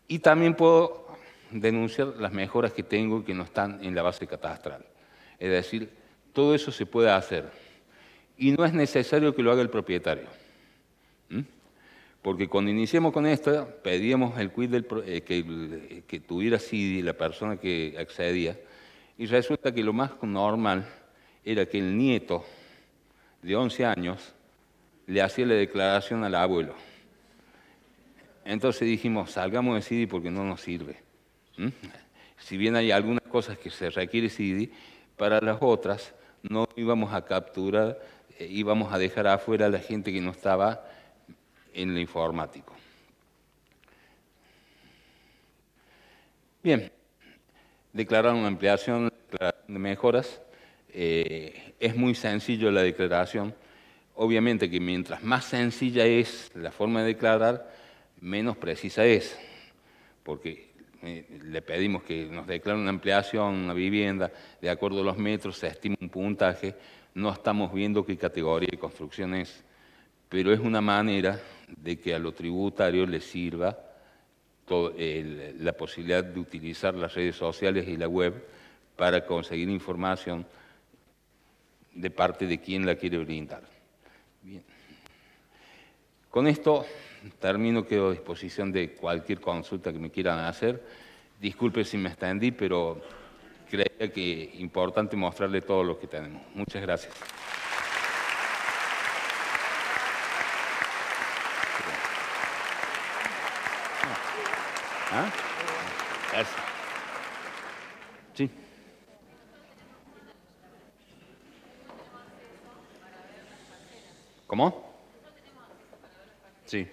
Y también puedo denunciar las mejoras que tengo que no están en la base catastral. Es decir, todo eso se puede hacer. Y no es necesario que lo haga el propietario. Porque cuando iniciamos con esto, pedíamos el quit que tuviera CIDI la persona que accedía, y resulta que lo más normal era que el nieto de 11 años le hacía la declaración al abuelo. Entonces dijimos, salgamos de CIDI porque no nos sirve. Si bien hay algunas cosas que se requiere CIDI, para las otras no íbamos a capturar, íbamos a dejar afuera a la gente que no estaba en lo informático. Bien, declarar una ampliación de mejoras. Es muy sencillo la declaración. Obviamente que mientras más sencilla es la forma de declarar, menos precisa es, porque le pedimos que nos declare una ampliación, una vivienda, de acuerdo a los metros, se estima un puntaje, no estamos viendo qué categoría de construcción es, pero es una manera de que a lo tributario le sirva la posibilidad de utilizar las redes sociales y la web para conseguir información de parte de quien la quiere brindar. Bien. Con esto termino, quedo a disposición de cualquier consulta que me quieran hacer. Disculpe si me extendí, pero creía que es importante mostrarle todo lo que tenemos. Muchas gracias. ¿Ah? Gracias. Sí. ¿Cómo? Sí.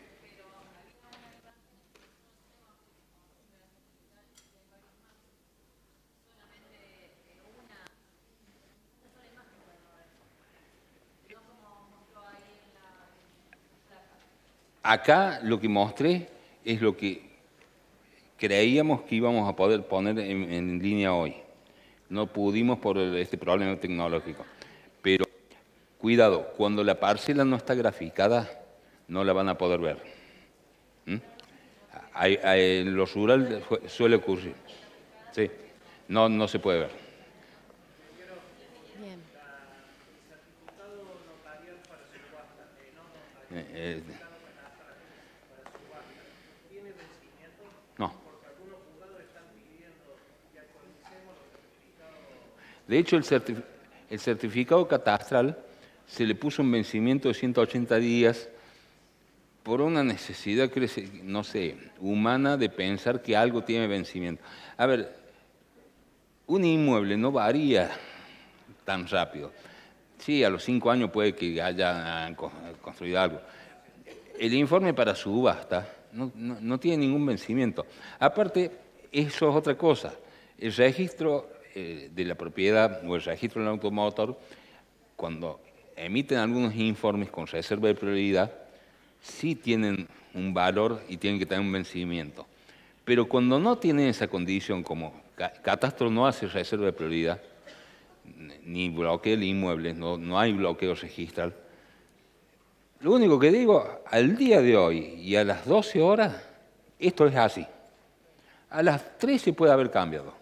Acá lo que mostré es lo que creíamos que íbamos a poder poner en línea hoy. No pudimos por este problema tecnológico. Pero cuidado, cuando la parcela no está graficada, no la van a poder ver. En lo rural suele ocurrir. Sí, no se puede ver. Bien. No. De hecho, el certificado catastral se le puso un vencimiento de 180 días por una necesidad, no sé, humana de pensar que algo tiene vencimiento. A ver, un inmueble no varía tan rápido. Sí, a los 5 años puede que hayan construido algo. El informe para subasta no tiene ningún vencimiento. Aparte, eso es otra cosa. El registro de la propiedad o el registro del automotor, cuando emiten algunos informes con reserva de prioridad, sí tienen un valor y tienen que tener un vencimiento. Pero cuando no tienen esa condición, como Catastro no hace reserva de prioridad, ni bloquea el inmueble, no hay bloqueo registral. Lo único que digo, al día de hoy y a las 12 horas, esto es así. A las 13 puede haber cambiado.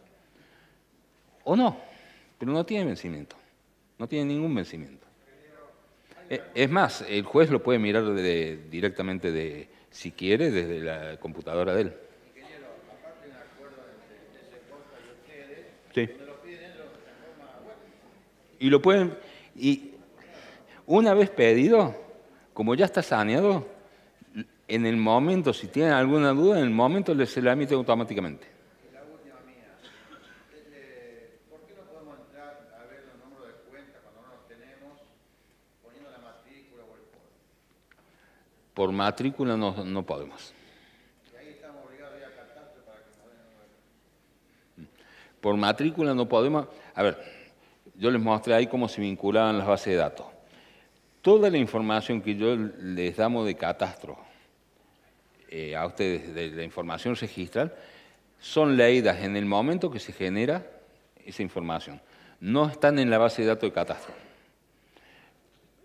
O no, pero no tiene vencimiento. No tiene ningún vencimiento. Es más, el juez lo puede mirar directamente, si quiere, desde la computadora de él. Ingeniero, aparte de un acuerdo entre SECOSA y ustedes, Sí. donde lo piden ellos de forma web. Y lo pueden, y una vez pedido, como ya está saneado, en el momento, si tienen alguna duda, en el momento se la emite automáticamente. Y la última mía, ¿por qué no podemos entrar a ver los números de cuenta cuando no los tenemos, poniendo la matrícula o el código? Por matrícula no podemos. Y ahí estamos obligados a ir a Catastro para que nos den el número. Por matrícula no podemos. A ver, yo les mostré ahí cómo se vinculaban las bases de datos. Toda la información que yo les damos de catastro a ustedes, de la información registral, son leídas en el momento que se genera esa información. No están en la base de datos de catastro.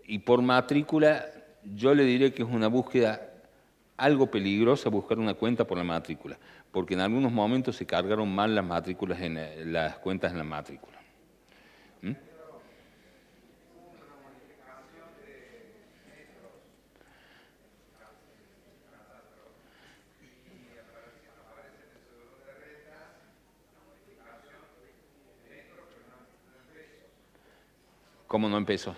Y por matrícula yo le diré que es una búsqueda algo peligrosa buscar una cuenta por la matrícula, porque en algunos momentos se cargaron mal las matrículas las cuentas en la matrícula. ¿Mm? ¿Cómo no empezó?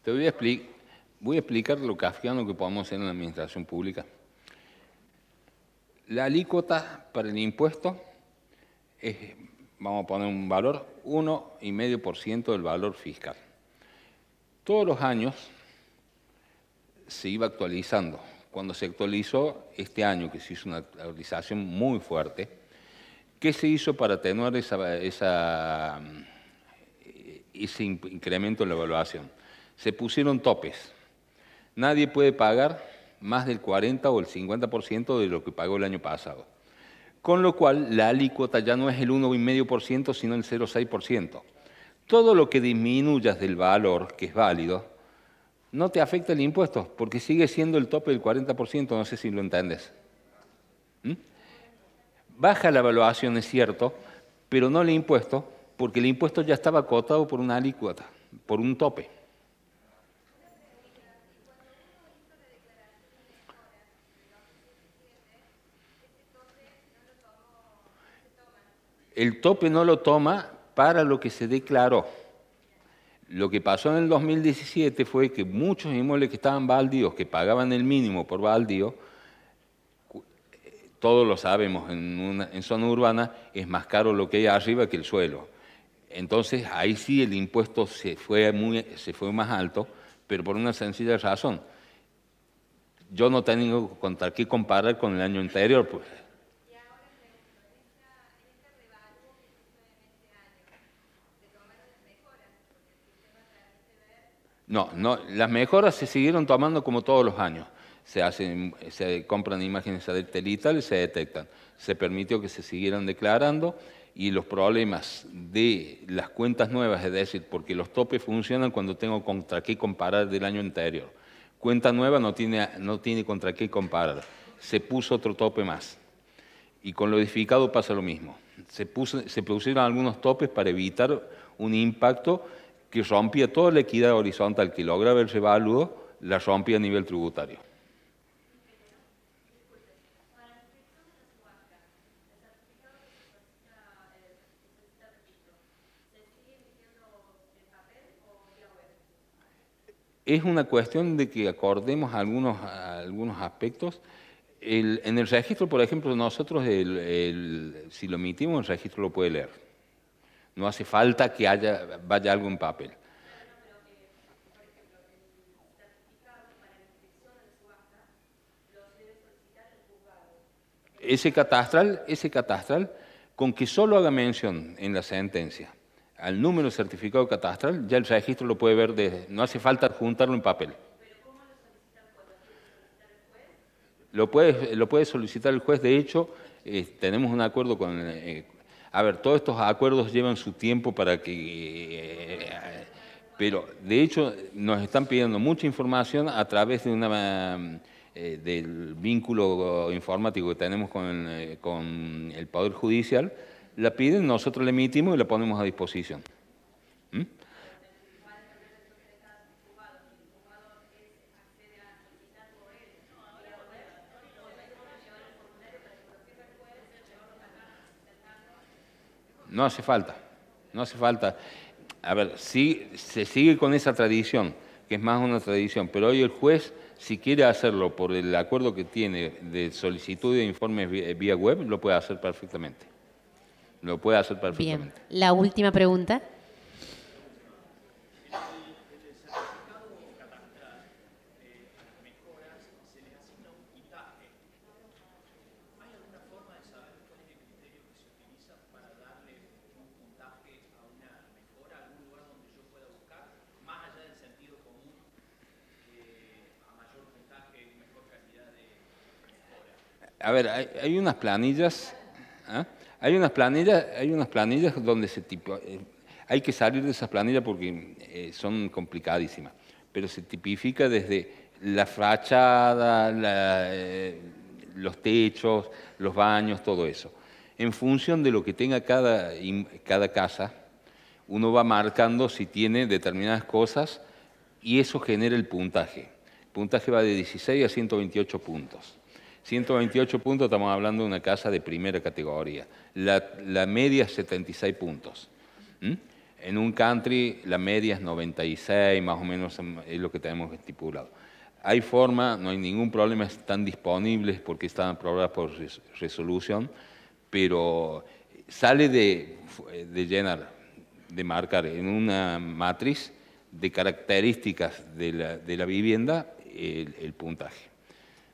Te voy a explicar lo kafkiano que podemos hacer en la administración pública. La alícuota para el impuesto es, vamos a poner un valor, 1,5% del valor fiscal. Todos los años se iba actualizando. Cuando se actualizó este año, que se hizo una actualización muy fuerte, ¿qué se hizo para atenuar ese incremento en la evaluación? Se pusieron topes. Nadie puede pagar más del 40 o el 50% de lo que pagó el año pasado. Con lo cual, la alícuota ya no es el 1,5%, sino el 0,6%. Todo lo que disminuyas del valor, que es válido, no te afecta el impuesto, porque sigue siendo el tope del 40%, no sé si lo entiendes. ¿Mm? Baja la evaluación, es cierto, pero no el impuesto, porque el impuesto ya estaba acotado por una alícuota, por un tope. El tope no lo toma para lo que se declaró. Lo que pasó en el 2017 fue que muchos inmuebles que estaban baldíos, que pagaban el mínimo por baldío, todos lo sabemos, en zona urbana es más caro lo que hay arriba que el suelo. Entonces ahí sí el impuesto se fue más alto, pero por una sencilla razón. Yo no tengo contra qué comparar con el año anterior. Pues. No, las mejoras se siguieron tomando como todos los años. Se compran imágenes satelitales, se detectan. Se permitió que se siguieran declarando y los problemas de las cuentas nuevas, es decir, porque los topes funcionan cuando tengo contra qué comparar del año anterior. Cuenta nueva no tiene contra qué comparar. Se puso otro tope más. Y con lo edificado pasa lo mismo. Se pusieron algunos topes para evitar un impacto que rompía toda la equidad horizontal que lograba el revalúo, la rompía a nivel tributario. Es una cuestión de que acordemos algunos aspectos. En el registro, por ejemplo, nosotros, si lo emitimos, el registro lo puede leer. No hace falta que vaya algo en papel. Ese catastral, con que solo haga mención en la sentencia al número certificado catastral, ya el registro lo puede ver, no hace falta adjuntarlo en papel. Lo puede solicitar el juez. De hecho, tenemos un acuerdo con... todos estos acuerdos llevan su tiempo para que... pero, de hecho, nos están pidiendo mucha información a través de del vínculo informático que tenemos con el Poder Judicial. La piden, nosotros la emitimos y la ponemos a disposición. ¿Mm? No hace falta, no hace falta. Sí, se sigue con esa tradición, que es más una tradición, pero hoy el juez, si quiere hacerlo por el acuerdo que tiene de solicitud de informes vía web, lo puede hacer perfectamente. Lo puede hacer perfectamente. Bien, la última pregunta. A ver, hay unas planillas, ¿ah? Hay unas planillas donde hay que salir de esas planillas porque son complicadísimas, pero se tipifica desde la fachada, los techos, los baños, todo eso. En función de lo que tenga cada casa, uno va marcando si tiene determinadas cosas y eso genera el puntaje. El puntaje va de 16 a 128 puntos. 128 puntos, estamos hablando de una casa de primera categoría. La media es 76 puntos. En un country la media es 96, más o menos es lo que tenemos estipulado. Hay forma, no hay ningún problema, están disponibles porque están aprobadas por resolución, pero sale de llenar, de marcar en una matriz de características de la vivienda el puntaje.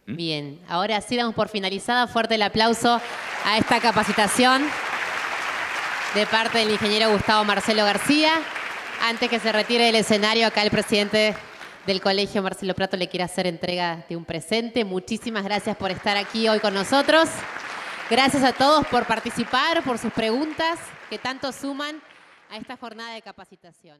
Bien, ahora sí damos por finalizada. Fuerte el aplauso a esta capacitación de parte del ingeniero Gustavo Marcelo García. Antes que se retire del escenario, acá el presidente del colegio, Marcelo Prato, le quiere hacer entrega de un presente. Muchísimas gracias por estar aquí hoy con nosotros. Gracias a todos por participar, por sus preguntas que tanto suman a esta jornada de capacitación.